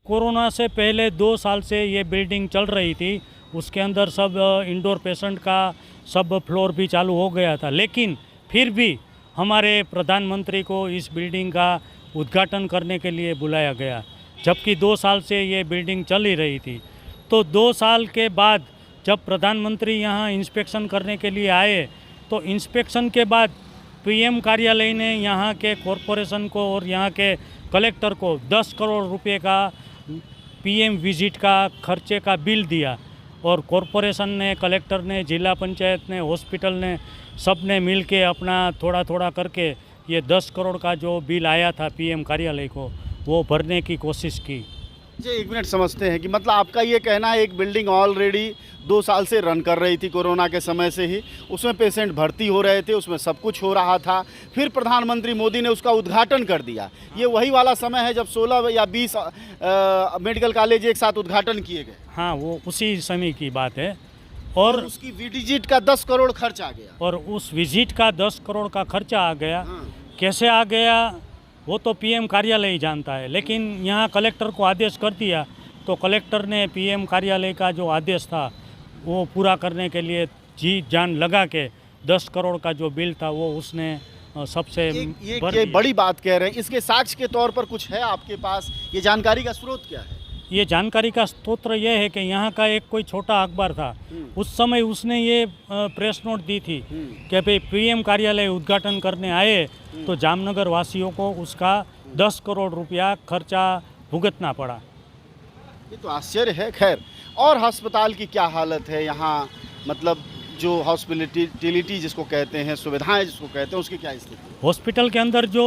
Corona से पहले 2 साल से ये बिल्डिंग चल रही थी, उसके अंदर सब इंडोर पेशेंट का सब फ्लोर भी चालू हो गया था, लेकिन फिर भी हमारे प्रधानमंत्री को इस बिल्डिंग का उद्घाटन करने के लिए बुलाया गया, जबकि 2 साल से ये बिल्डिंग चल ही रही थी। तो 2 साल के बाद जब प्रधानमंत्री यहाँ इंस्पेक्शन करने के लिए आए, तो इंस्पेक्शन के बाद पीएम कार्यालय ने यहाँ के कॉरपोरेशन को और यहाँ के कलेक्टर को 10 करोड़ रुपए का पीएम विजिट का खर्चे का बिल दिया, और कॉरपोरेशन ने, कलेक्टर ने, जिला पंचायत ने, हॉस्पिटल ने, सब ने मिल के अपना थोड़ा थोड़ा करके ये 10 करोड़ का जो बिल आया था पीएम कार्यालय को, वो भरने की कोशिश की। जी, 1 मिनट समझते हैं कि मतलब आपका ये कहना है, एक बिल्डिंग ऑलरेडी 2 साल से रन कर रही थी कोरोना के समय से ही, उसमें पेशेंट भर्ती हो रहे थे, उसमें सब कुछ हो रहा था, फिर प्रधानमंत्री मोदी ने उसका उद्घाटन कर दिया। ये वही वाला समय है जब 16 या 20 मेडिकल कॉलेज एक साथ उद्घाटन किए गए। हाँ, वो उसी समय की बात है। और उसकी विजिट का 10 करोड़ खर्च आ गया। और उस विजिट का 10 करोड़ का खर्चा आ गया। हाँ। कैसे आ गया वो तो पीएम कार्यालय ही जानता है, लेकिन यहाँ कलेक्टर को आदेश कर दिया, तो कलेक्टर ने पीएम कार्यालय का जो आदेश था वो पूरा करने के लिए जी जान लगा के 10 करोड़ का जो बिल था वो उसने सबसे ये बड़ी बात कह रहे हैं, इसके साक्ष्य के तौर पर कुछ है आपके पास? ये जानकारी का स्रोत क्या है? ये जानकारी का स्रोत ये है कि यहाँ का एक कोई छोटा अखबार था, उस समय उसने ये प्रेस नोट दी थी कि भाई पीएम कार्यालय उद्घाटन करने आए तो जामनगर वासियों को उसका 10 करोड़ रुपया खर्चा भुगतना पड़ा। ये तो आश्चर्य है। खैर, और अस्पताल की क्या हालत है यहाँ? मतलब जो हॉस्पिटलिटी जिसको कहते हैं, सुविधाएं जिसको कहते हैं, उसकी क्या स्थिति? हॉस्पिटल के अंदर जो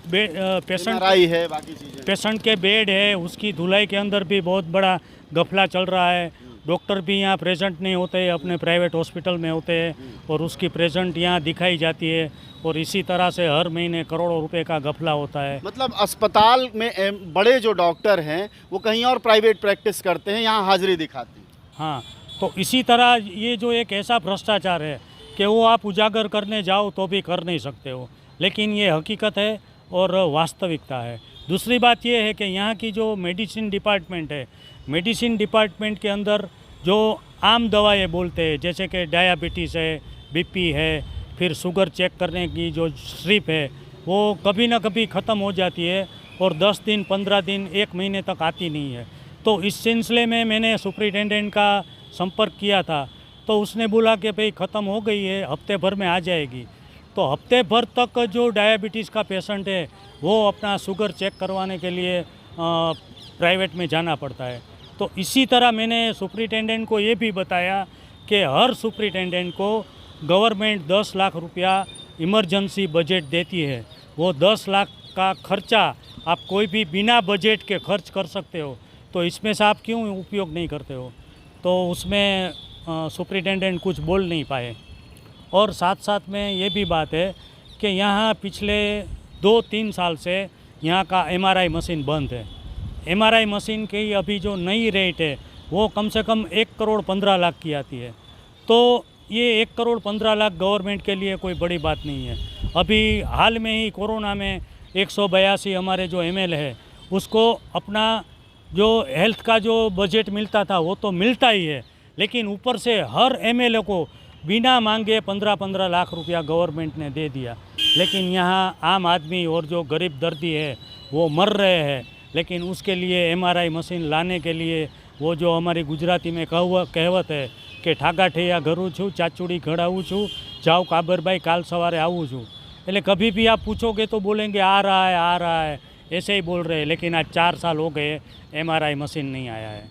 पेशेंट है, बाकी चीज़ें, पेशेंट के बेड है, उसकी धुलाई के अंदर भी बहुत बड़ा गफला चल रहा है। डॉक्टर भी यहाँ प्रेजेंट नहीं होते, अपने प्राइवेट हॉस्पिटल में होते हैं, और उसकी प्रेजेंट यहाँ दिखाई जाती है, और इसी तरह से हर महीने करोड़ों रुपए का गफला होता है। मतलब अस्पताल में बड़े जो डॉक्टर हैं वो कहीं और प्राइवेट प्रैक्टिस करते हैं, यहाँ हाजिरी दिखाते हैं। हाँ, तो इसी तरह ये जो एक ऐसा भ्रष्टाचार है कि वो आप उजागर करने जाओ तो भी कर नहीं सकते हो, लेकिन ये हकीकत है और वास्तविकता है। दूसरी बात ये है कि यहाँ की जो मेडिसिन डिपार्टमेंट है, मेडिसिन डिपार्टमेंट के अंदर जो आम दवाएं बोलते हैं, जैसे कि डायबिटीज़ है, बीपी है, फिर शुगर चेक करने की जो स्ट्रिप है, वो कभी ना कभी ख़त्म हो जाती है, और 10 दिन, 15 दिन, 1 महीने तक आती नहीं है। तो इस सिलसिले में मैंने सुपरिटेंडेंट का संपर्क किया था, तो उसने बोला कि भाई ख़त्म हो गई है, हफ्ते भर में आ जाएगी। तो हफ्ते भर तक जो डायबिटीज़ का पेशेंट है वो अपना शुगर चेक करवाने के लिए प्राइवेट में जाना पड़ता है। तो इसी तरह मैंने सुपरिटेंडेंट को ये भी बताया कि हर सुपरिटेंडेंट को गवर्नमेंट 10 लाख रुपया इमरजेंसी बजट देती है। वो 10 लाख का खर्चा आप कोई भी बिना बजट के खर्च कर सकते हो, तो इसमें से आप क्यों उपयोग नहीं करते हो? तो उसमें सुपरिटेंडेंट कुछ बोल नहीं पाए। और साथ साथ में ये भी बात है कि यहाँ पिछले 2-3 साल से यहाँ का MRI मशीन बंद है। MRI मशीन की अभी जो नई रेट है वो कम से कम 1 करोड़ 15 लाख की आती है। तो ये 1 करोड़ 15 लाख गवर्नमेंट के लिए कोई बड़ी बात नहीं है। अभी हाल में ही कोरोना में 182 हमारे जो ML है उसको अपना जो हेल्थ का जो बजट मिलता था वो तो मिलता ही है, लेकिन ऊपर से हर MLA को बिना मांगे 15-15 लाख रुपया गवर्नमेंट ने दे दिया। लेकिन यहाँ आम आदमी और जो गरीब दर्दी है वो मर रहे हैं, लेकिन उसके लिए MRI मशीन लाने के लिए वो जो हमारी गुजराती में कહેવત है कि ઠાગા ઠૈયા ઘરું છું, ચાચુડી ઘડાવું છું, જાઓ કાબરભાઈ કાલ સવારે આવું છું। એટલે कभी भी आप पूछोगे तो बोलेंगे आ रहा है, ऐसे ही बोल रहे हैं, लेकिन आज 4 साल हो गए MRI मशीन नहीं आया है।